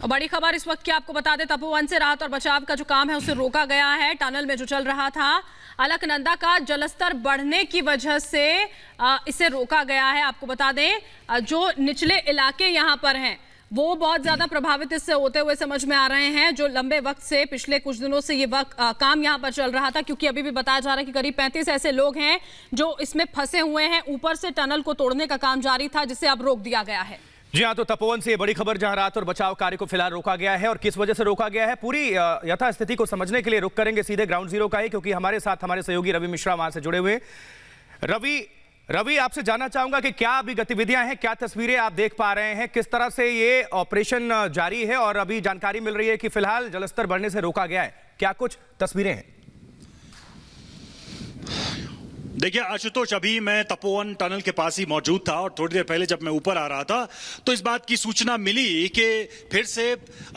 और बड़ी खबर इस वक्त की आपको बता दें, तपोवन से राहत और बचाव का जो काम है उसे रोका गया है। टनल में जो चल रहा था, अलकनंदा का जलस्तर बढ़ने की वजह से इसे रोका गया है। आपको बता दें, जो निचले इलाके यहाँ पर हैं वो बहुत ज्यादा प्रभावित इससे होते हुए समझ में आ रहे हैं। जो लंबे वक्त से, पिछले कुछ दिनों से ये काम यहाँ पर चल रहा था, क्योंकि अभी भी बताया जा रहा है कि करीब 35 ऐसे लोग हैं जो इसमें फंसे हुए हैं। ऊपर से टनल को तोड़ने का काम जारी था, जिसे अब रोक दिया गया है। जी हाँ, तो तपोवन से ये बड़ी खबर, जहां राहत और बचाव कार्य को फिलहाल रोका गया है और किस वजह से रोका गया है, पूरी यथास्थिति को समझने के लिए रुक करेंगे सीधे ग्राउंड जीरो का ही, क्योंकि हमारे साथ हमारे सहयोगी रवि मिश्रा वहां से जुड़े हुए। रवि, आपसे जानना चाहूंगा कि क्या अभी गतिविधियां हैं, क्या तस्वीरें आप देख पा रहे हैं, किस तरह से ये ऑपरेशन जारी है, और अभी जानकारी मिल रही है कि फिलहाल जलस्तर बढ़ने से रोका गया है, क्या कुछ तस्वीरें हैं? देखिए आशुतोष, अभी मैं तपोवन टनल के पास ही मौजूद था और थोड़ी देर पहले जब मैं ऊपर आ रहा था तो इस बात की सूचना मिली कि फिर से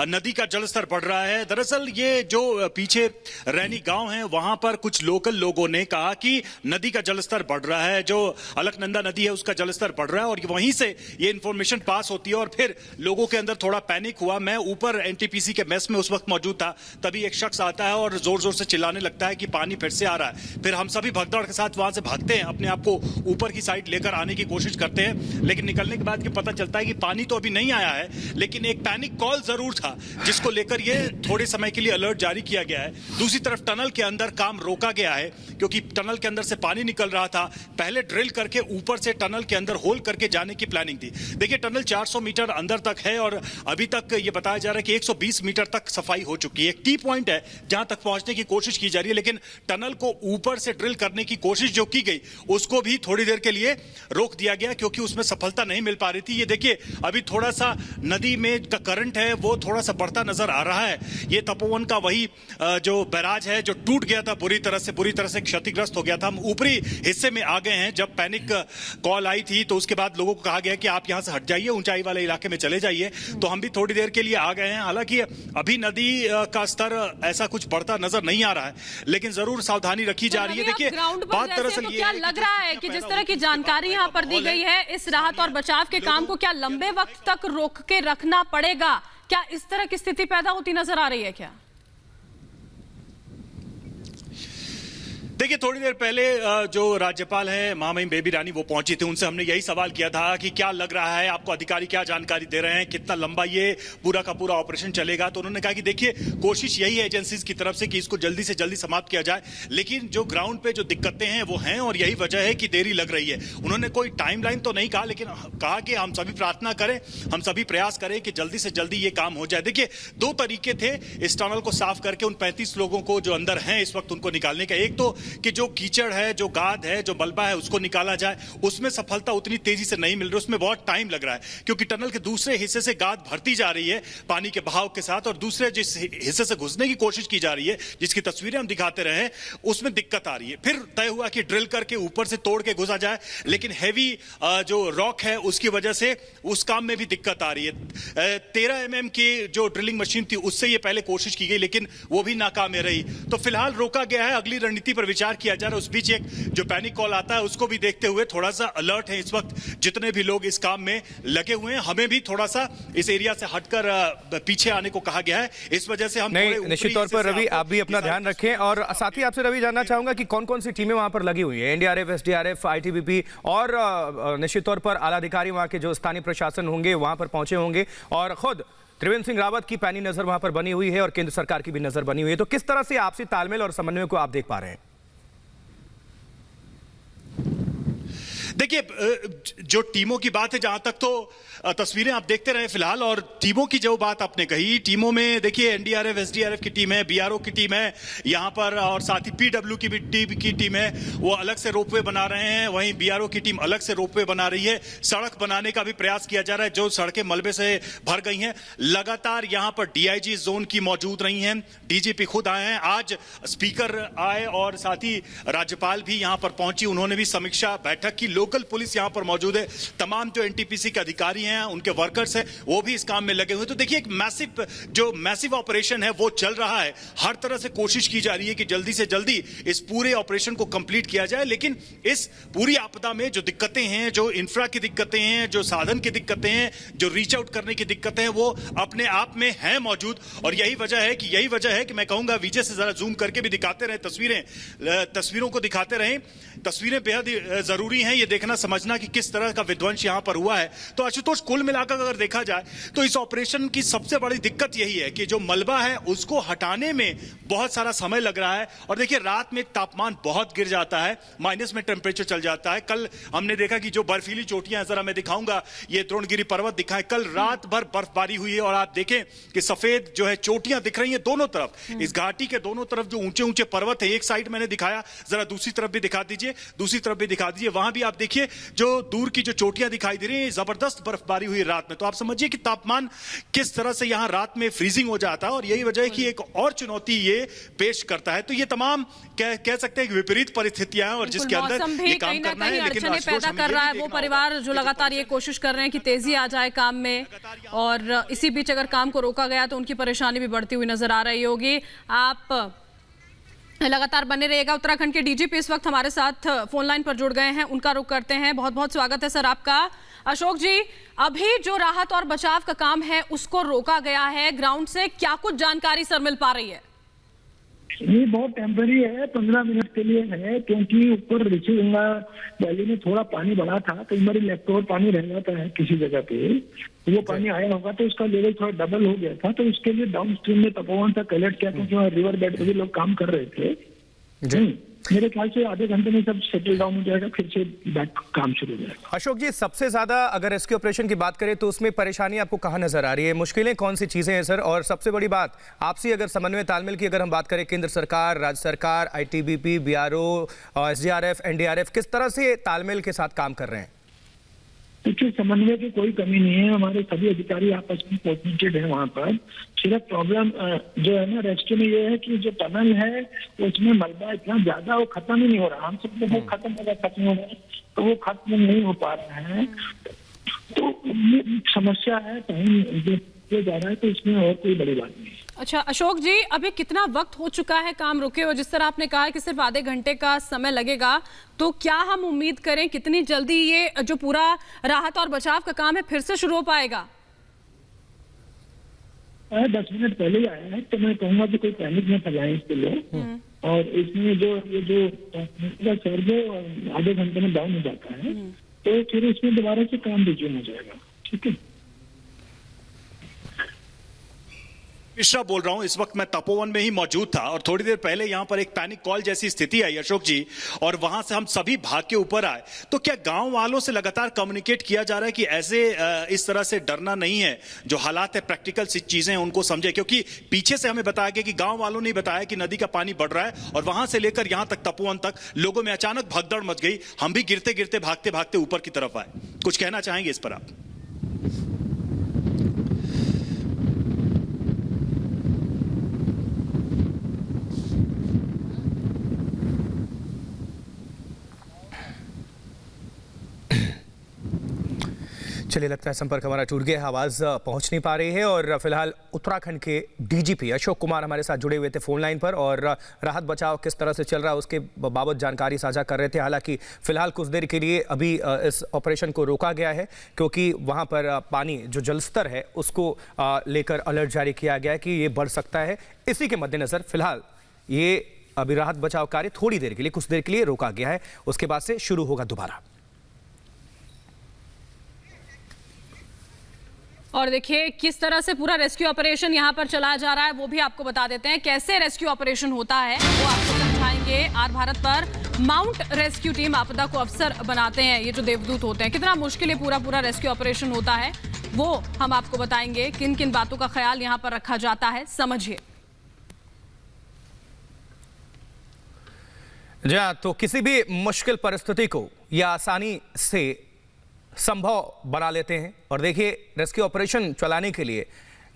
नदी का जलस्तर बढ़ रहा है। दरअसल ये जो पीछे रैनी गांव है वहां पर कुछ लोकल लोगों ने कहा कि नदी का जलस्तर बढ़ रहा है, जो अलकनंदा नदी है उसका जलस्तर बढ़ रहा है, और वहीं से ये इन्फॉर्मेशन पास होती है और फिर लोगों के अंदर थोड़ा पैनिक हुआ। मैं ऊपर एनटीपीसी के मेस में उस वक्त मौजूद था, तभी एक शख्स आता है और जोर जोर से चिल्लाने लगता है कि पानी फिर से आ रहा है। फिर हम सभी भगदड़ के साथ से भागते हैं, अपने आप को ऊपर की साइड लेकर आने की कोशिश करते हैं, लेकिन निकलने के बाद पता चलता है कि पानी तो अभी नहीं आया है, लेकिन एक पैनिक कॉल जरूर था जिसको लेकर ये थोड़े समय के लिए अलर्ट जारी किया गया है। दूसरी तरफ टनल के अंदर काम रोका गया है क्योंकि टनल के अंदर से पानी निकल रहा था। पहले ड्रिल करके ऊपर से टनल के अंदर होल करके जाने की प्लानिंग थी। देखिए टनल 400 मीटर अंदर तक है और अभी तक ये बताया जा रहा है कि 120 मीटर तक सफाई हो चुकी है। एक टी पॉइंट है जहां तक पहुंचने की कोशिश की जा रही है, लेकिन टनल को ऊपर से ड्रिल करने की कोशिश जो की गई उसको भी थोड़ी देर के लिए रोक दिया गया क्योंकि उसमें सफलता नहीं मिल पा रही थी। ये देखिए अभी थोड़ा सा नदी में का करंट है वो थोड़ा सा बढ़ता नजर आ रहा है। ये तपोवन का वही जो बैराज है जो टूट गया था, बुरी तरह से क्षतिग्रस्त हो गया था। हम ऊपरी हिस्से में आ गए हैं। जब पैनिक कॉल आई थी तो उसके बाद लोगों को कहा गया कि आप यहां से हट जाइए, ऊंचाई वाले इलाके में चले जाइए, तो हम भी थोड़ी देर के लिए आ गए हैं। हालांकि अभी नदी का स्तर ऐसा कुछ बढ़ता नजर नहीं आ रहा है, लेकिन जरूर सावधानी रखी जा रही है। देखिए बात दरअसल ये क्या लग रहा है कि जिस तरह की जानकारी यहाँ पर दी गई है, इस राहत और बचाव के काम को क्या लंबे वक्त तक रोक के रखना पड़ेगा? क्या इस तरह की स्थिति पैदा होती नजर आ रही है क्या? देखिए थोड़ी देर पहले जो राज्यपाल हैं महामहिम बेबी रानी वो पहुंची थी, उनसे हमने यही सवाल किया था कि क्या लग रहा है आपको, अधिकारी क्या जानकारी दे रहे हैं, कितना लंबा ये पूरा का पूरा ऑपरेशन चलेगा। तो उन्होंने कहा कि देखिए कोशिश यही है एजेंसीज की तरफ से कि इसको जल्दी से जल्दी समाप्त किया जाए, लेकिन जो ग्राउंड पे जो दिक्कतें हैं वो हैं और यही वजह है कि देरी लग रही है। उन्होंने कोई टाइमलाइन तो नहीं कहा, लेकिन कहा कि हम सभी प्रार्थना करें, हम सभी प्रयास करें कि जल्दी से जल्दी ये काम हो जाए। देखिए दो तरीके थे इस टनल को साफ करके उन 35 लोगों को जो अंदर हैं इस वक्त उनको निकालने का। एक तो कि जो कीचड़ है, जो गाद है, जो मलबा है उसको निकाला जाए, उसमें सफलता उतनी तेजी से नहीं मिल रही, उसमें बहुत टाइम लग रहा है क्योंकि टनल के दूसरे हिस्से से गाद भरती जा रही है पानी के बहाव के साथ, और दूसरे जिस हिस्से से घुसने की कोशिश की जा रही है जिसकी तस्वीरें हम दिखाते रहे उसमें दिक्कत आ रही है। फिर तय हुआ कि ड्रिल करके ऊपर से तोड़ के घुसा जाए, लेकिन हैवी जो रॉक है उसकी वजह से उस काम में भी दिक्कत आ रही है। 13 mm की जो ड्रिलिंग मशीन थी उससे ये पहले कोशिश की गई, लेकिन वो भी नाकाम रही। तो फिलहाल रोका गया है, अगली रणनीति पर विचार किया जा रहा है। उस बीच एक जो पैनिक कॉल आता है उसको भी देखते हुए थोड़ा सा अलर्ट है इस वक्त जितने भी लोग इस काम में लगे हुए हैं। हमें भी थोड़ा सा इस एरिया से हटकर पीछे आने को कहा गया है, इस वजह से हम निश्चित तौर पर रवि आप भी अपना ध्यान रखें। और साथ ही आपसे रवि जानना चाहूंगा कि कौन कौन सी टीमें वहां पर लगी हुई है, एनडीआरएफ, एसडीआरएफ, आईटीबीपी, और निश्चित तौर पर आला अधिकारी वहां के जो स्थानीय प्रशासन होंगे वहां पर पहुंचे होंगे, और खुद त्रिवेंद्र सिंह रावत की पैनी नजर वहां पर बनी हुई है और केंद्र सरकार की भी नजर बनी हुई है। तो किस तरह से आपसी तालमेल और समन्वय को आप देख पा रहे हैं? देखिए जो टीमों की बात है, जहां तक तो तस्वीरें आप देखते रहे फिलहाल, और टीमों की जो बात आपने कही, टीमों में देखिए एनडीआरएफ, एसडीआरएफ की टीम है, बीआरओ की टीम है यहां पर, और साथ ही पीडब्ल्यू की भी टीम है, वो अलग से रोपवे बना रहे हैं, वहीं बीआरओ की टीम अलग से रोपवे बना रही है। सड़क बनाने का भी प्रयास किया जा रहा है, जो सड़कें मलबे से भर गई हैं। लगातार यहां पर डीआईजी जोन की मौजूद रही हैं, डीजीपी खुद आए हैं, आज स्पीकर आए और साथ ही राज्यपाल भी यहां पर पहुंची, उन्होंने भी समीक्षा बैठक की। लोग लोकल पुलिस यहाँ पर मौजूद है, तमाम जो एनटीपीसी के अधिकारी हैं, उनके वर्कर्स हैं, वो भी इस काम में लगे हुए। तो देखिए, एक मैसिव ऑपरेशन है वो चल रहा है। हर तरह से कोशिश की जा रही है कि जल्दी से जल्दी इस पूरे ऑपरेशन को कंप्लीट किया जाए। लेकिन इस पूरी आपदा में जो दिक्कतें हैं, जो इंफ्रा की दिक्कतें हैं, जो साधन की दिक्कतें हैं, जो रीच आउट करने की दिक्कतें हैं, वो अपने आप में हैं मौजूद। और यही वजह है कि मैं कहूंगा विजय से जरा जूम करके भी दिखाते रहे तस्वीरों को दिखाते रहे। तस्वीरें बेहद जरूरी हैं, ये देखना समझना कि किस तरह का विध्वंस यहां पर हुआ है। तो आशुतोष, कुल मिलाकर अगर देखा जाए तो इस ऑपरेशन की सबसे बड़ी दिक्कत यही है कि जो मलबा है उसको हटाने में बहुत सारा समय लग रहा है। और देखिए, रात में तापमान बहुत गिर जाता है, माइनस में टेम्परेचर चल जाता है। कल हमने देखा कि जो बर्फीली चोटियां, जरा मैं दिखाऊंगा, ये द्रोणगिरी पर्वत दिखाएं, कल रात भर बर्फबारी हुई है। और आप देखें कि सफेद जो है चोटियां दिख रही हैं दोनों तरफ, इस घाटी के दोनों तरफ जो ऊंचे ऊंचे पर्वत है। एक साइड मैंने दिखाया, जरा दूसरी तरफ भी दिखा दीजिए, वहां भी आप देखिए जो दूर की जो चोटियां दिखाई दे रही है, जबरदस्त बर्फबारी हुई रात में। तो आप समझिए कि तापमान किस तरह से यहां रात में फ्रीजिंग हो जाता है। और यही वजह है कि एक और चुनौती ये पेश करता है। तो ये तमाम कह सकते हैं कि विपरीत परिस्थितियां हैं और जिसके अंदर ये काम करना है। लेकिन अड़चनें पैदा कर रहा है वो परिवार जो लगातार ये कोशिश कर रहे हैं कि तेजी आ जाए काम में, और इसी बीच अगर काम को रोका गया तो उनकी परेशानी भी बढ़ती हुई नजर आ रही होगी। आप लगातार बने रहिएगा। उत्तराखंड के डीजीपी इस वक्त हमारे साथ फोन लाइन पर जुड़ गए हैं, उनका रुख करते हैं। बहुत बहुत स्वागत है सर आपका। अशोक जी, अभी जो राहत और बचाव का काम है उसको रोका गया है ग्राउंड से, क्या कुछ जानकारी सर मिल पा रही है? ये बहुत टेम्पररी है, 15 मिनट के लिए है, क्योंकि ऊपर ऋषि गंगा वैली में थोड़ा पानी बढ़ा था। कई बार लेफ्टओवर पानी रह जाता है किसी जगह पे, तो वो पानी आया होगा तो उसका लेवल थोड़ा डबल हो गया था। तो उसके लिए डाउन स्ट्रीम में तपोवन तक अलर्ट किया, क्योंकि रिवर बेड पे भी लोग काम कर रहे थे। मेरे ख्याल से आधे घंटे में सब सेटल डाउन हो जाएगा, फिर से बैक काम शुरू हो जाएगा। अशोक जी, सबसे ज्यादा अगर रेस्क्यू ऑपरेशन की बात करें तो उसमें परेशानी आपको कहां नजर आ रही है? मुश्किलें कौन सी चीजें हैं सर? और सबसे बड़ी बात आपसी अगर समन्वय तालमेल की अगर हम बात करें, केंद्र सरकार, राज्य सरकार, आईटीबीपी, बीआरओ, एसडीआरएफ, एनडीआरएफ किस तरह से तालमेल के साथ काम कर रहे हैं? देखिए, समन्वय की कोई कमी नहीं है, हमारे सभी अधिकारी आपस में कोऑर्डिनेटेड है वहाँ पर। सिर्फ प्रॉब्लम जो है ना रेस्क्यू में ये है कि जो टनल है उसमें मलबा इतना ज्यादा वो खत्म ही नहीं हो रहा। हम सब वो खत्म हो रहा है, तो वो खत्म नहीं हो पा रहा है। तो ये समस्या है, टाइम जो जा रहा है, तो इसमें और कोई बड़ी बात नहीं। अच्छा अशोक जी, अभी कितना वक्त हो चुका है काम रुके हुए? जिस तरह आपने कहा है कि सिर्फ आधे घंटे का समय लगेगा, तो क्या हम उम्मीद करें कितनी जल्दी ये जो पूरा राहत और बचाव का काम है फिर से शुरू हो पाएगा? 10 मिनट पहले ही आया है, तो मैं कहूँगा कि कोई पैनिक न फैलाएं इसके लिए। और इसमें जो सर्वे आधे घंटे में डाउन हो जाता है, तो फिर इसमें दोबारा से काम रिज्यूम हो जाएगा। ठीक है, मिश्रा बोल रहा हूं। इस वक्त मैं तपोवन में ही मौजूद था और थोड़ी देर पहले यहां पर एक पैनिक कॉल जैसी स्थिति आई अशोक जी, और वहां से हम सभी भाग के ऊपर आए। तो क्या गांव वालों से लगातार कम्युनिकेट किया जा रहा है कि ऐसे इस तरह से डरना नहीं है, जो हालात है प्रैक्टिकल चीजें हैं उनको समझे? क्योंकि पीछे से हमें बताया गया कि गांव वालों ने बताया कि नदी का पानी बढ़ रहा है और वहां से लेकर यहां तक तपोवन तक लोगों में अचानक भगदड़ मच गई। हम भी गिरते गिरते भागते भागते ऊपर की तरफ आए। कुछ कहना चाहेंगे इस पर आप? चलिए, लगता है संपर्क हमारा टूट गया, आवाज़ पहुंच नहीं पा रही है। और फिलहाल उत्तराखंड के डीजीपी अशोक कुमार हमारे साथ जुड़े हुए थे फोन लाइन पर, और राहत बचाव किस तरह से चल रहा है उसके बाबत जानकारी साझा कर रहे थे। हालांकि फिलहाल कुछ देर के लिए अभी इस ऑपरेशन को रोका गया है, क्योंकि वहां पर पानी जो जलस्तर है उसको लेकर अलर्ट जारी किया गया है कि ये बढ़ सकता है। इसी के मद्देनज़र फिलहाल ये अभी राहत बचाव कार्य थोड़ी देर के लिए, कुछ देर के लिए रोका गया है, उसके बाद से शुरू होगा दोबारा। और देखिए किस तरह से पूरा रेस्क्यू ऑपरेशन यहाँ पर चलाया जा रहा है, वो भी आपको बता देते हैं। कैसे रेस्क्यू ऑपरेशन होता है वो आपको समझाएंगे। आर भारत पर माउंट रेस्क्यू टीम आपदा को अवसर बनाते हैं, ये जो देवदूत होते हैं। कितना मुश्किल पूरा रेस्क्यू ऑपरेशन होता है वो हम आपको बताएंगे। किन किन बातों का ख्याल यहाँ पर रखा जाता है, समझिए। जी हाँ, तो किसी भी मुश्किल परिस्थिति को या आसानी से संभव बना लेते हैं। और देखिए, रेस्क्यू ऑपरेशन चलाने के लिए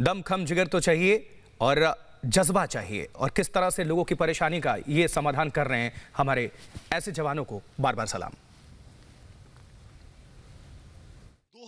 दमखम जिगर तो चाहिए और जज्बा चाहिए, और किस तरह से लोगों की परेशानी का ये समाधान कर रहे हैं हमारे ऐसे जवानों को बार बार सलाम।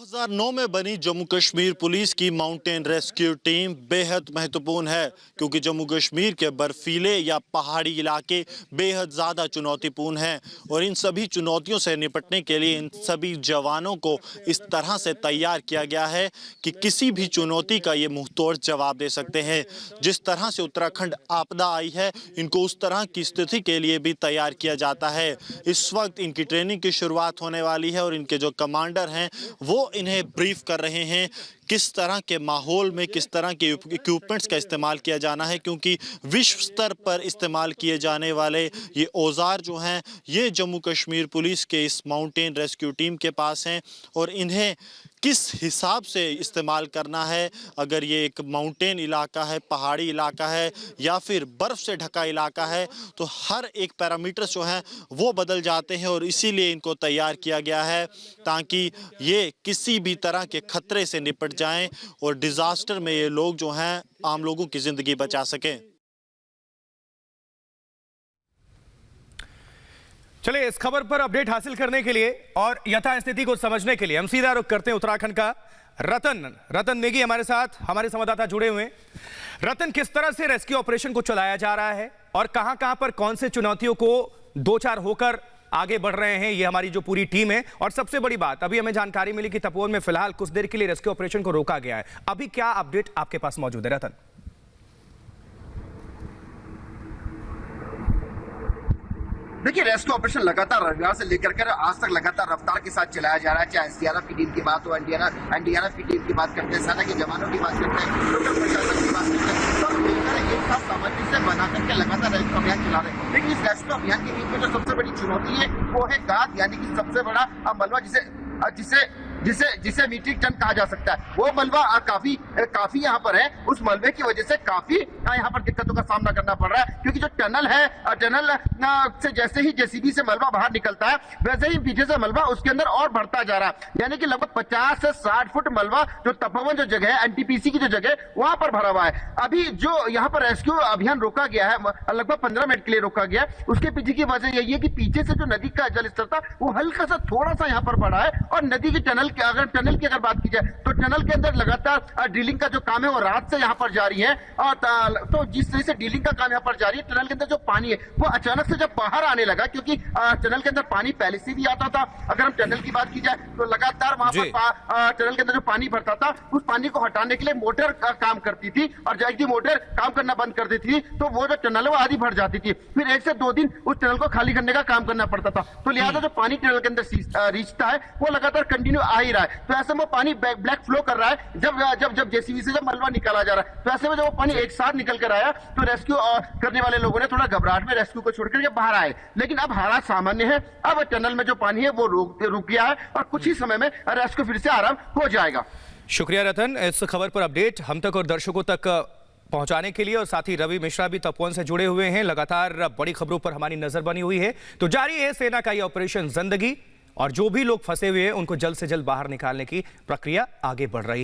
2009 में बनी जम्मू कश्मीर पुलिस की माउंटेन रेस्क्यू टीम बेहद महत्वपूर्ण है, क्योंकि जम्मू कश्मीर के बर्फीले या पहाड़ी इलाके बेहद ज़्यादा चुनौतीपूर्ण हैं और इन सभी चुनौतियों से निपटने के लिए इन सभी जवानों को इस तरह से तैयार किया गया है कि किसी भी चुनौती का ये मुंहतोड़ जवाब दे सकते हैं। जिस तरह से उत्तराखंड आपदा आई है, इनको उस तरह की स्थिति के लिए भी तैयार किया जाता है। इस वक्त इनकी ट्रेनिंग की शुरुआत होने वाली है और इनके जो कमांडर हैं वो इन्हें ब्रीफ कर रहे हैं किस तरह के माहौल में किस तरह के इक्विपमेंट्स का इस्तेमाल किया जाना है, क्योंकि विश्व स्तर पर इस्तेमाल किए जाने वाले ये औजार जो हैं ये जम्मू कश्मीर पुलिस के इस माउंटेन रेस्क्यू टीम के पास हैं और इन्हें किस हिसाब से इस्तेमाल करना है, अगर ये एक माउंटेन इलाका है, पहाड़ी इलाका है या फिर बर्फ़ से ढका इलाका है, तो हर एक पैरामीटर्स जो हैं वो बदल जाते हैं और इसीलिए इनको तैयार किया गया है ताकि ये किसी भी तरह के खतरे से निपट जाएं और डिजास्टर में ये लोग जो हैं आम लोगों की जिंदगी बचा सकें। चलिए, इस खबर पर अपडेट हासिल करने के लिए और यथा स्थिति को समझने के लिए हम सीधा रुख करते हैं उत्तराखंड का। रतन नेगी हमारे साथ, हमारे संवाददाता जुड़े हुए हैं। रतन, किस तरह से रेस्क्यू ऑपरेशन को चलाया जा रहा है और कहां पर कौन से चुनौतियों को दो चार होकर आगे बढ़ रहे हैं ये हमारी जो पूरी टीम है? और सबसे बड़ी बात, अभी हमें जानकारी मिली कि तपोवन में फिलहाल कुछ देर के लिए रेस्क्यू ऑपरेशन को रोका गया है। अभी क्या अपडेट आपके पास मौजूद है रतन? देखिए, रेस्क्यू ऑपरेशन लगातार रविवार से लेकर कर आज तक लगातार रफ्तार के साथ चलाया जा रहा है। चाहे एसडीआरएफ की टीम की बात हो, एनडीआरएफ की टीम की बात करते हैं, सेना के जवानों की बात करते हैं, लोकल प्रशासन की बात करते हैं, सब मिलकर एक साथ सामंजस्य बना करके लगातार रेस्क्यू अभियान चला रहे हैं। लेकिन इस रेस्क्यू अभियान के बीच में जो सबसे बड़ी चुनौती है वो है गाद, यानी कि सबसे बड़ा मलबा जिसे मीट्रिक टन कहा जा सकता है। वो मलबा काफी यहाँ पर है। उस मलबे की वजह से काफी यहाँ पर दिक्कतों का सामना करना पड़ रहा है, क्योंकि जो टनल है, टनल से जैसे ही जेसीबी से मलबा बाहर निकलता है वैसे ही पीछे से मलबा उसके अंदर और बढ़ता जा रहा है। यानी कि लगभग 50 से 60 फुट मलबा जो तपोवन जो जगह है, एनटीपीसी की जो जगह वहां पर भरा हुआ है। अभी जो यहाँ पर रेस्क्यू अभियान रोका गया है, लगभग 15 मिनट के लिए रोका गया, उसके पीछे की वजह यही है कि पीछे से जो नदी का जल स्तर था वो हल्का सा थोड़ा सा यहाँ पर बढ़ा है और नदी की टनल की अगर बात की जाए तो टनल के अंदर लगातार ड्रिलिंग का जो काम है वो रात से यहाँ पर जारी है। और तो जिस तरह से ड्रिलिंग का काम यहाँ पर जारी है, टनल के अंदर जो पानी है वो अचानक से जब बाहर आने लगा, क्योंकि टनल के अंदर पानी पहले से भी आता था। अगर हम टनल की बात की जाए तो लगातार वहां पर टनल के अंदर जो पानी भरता था उस पानी को हटाने के लिए मोटर काम करती थी और जब भी मोटर काम करना बंद कर देती थी तो वो जो टनल है वो आधी भर जाती थी। फिर 1 से 2 दिन उस टनल को खाली करने का काम करना पड़ता था। तो लिहाजा जो पानी टनल के अंदर रिश्ता है वो लगातार कंटिन्यू आ ही रहा है। तो ऐसे में पानी ब्लैक फ्लो कर रहा है। जब जेसीबी से जब मलबा निकाला जा रहा है तो ऐसे में जब वो पानी एक साथ निकल कर आया तो रेस्क्यू करने वाले लोगों ने थोड़ा घबराहट में रेस्क्यू को छोड़कर के बाहर आए। लेकिन अब हालात सामान्य है। अब टनल में जो पानी है वो रुक गया है और कुछ ही समय में रेस्क्यू फिर से आराम हो जाएगा। शुक्रिया रतन, इस खबर पर अपडेट हम तक और दर्शकों तक पहुंचाने के लिए। और साथ ही रवि मिश्रा भी तपोवन से जुड़े हुए हैं। लगातार बड़ी खबरों पर हमारी नजर बनी हुई है। तो जारी है सेना का ये ऑपरेशन जिंदगी, और जो भी लोग फंसे हुए हैं उनको जल्द से जल्द बाहर निकालने की प्रक्रिया आगे बढ़ रही है।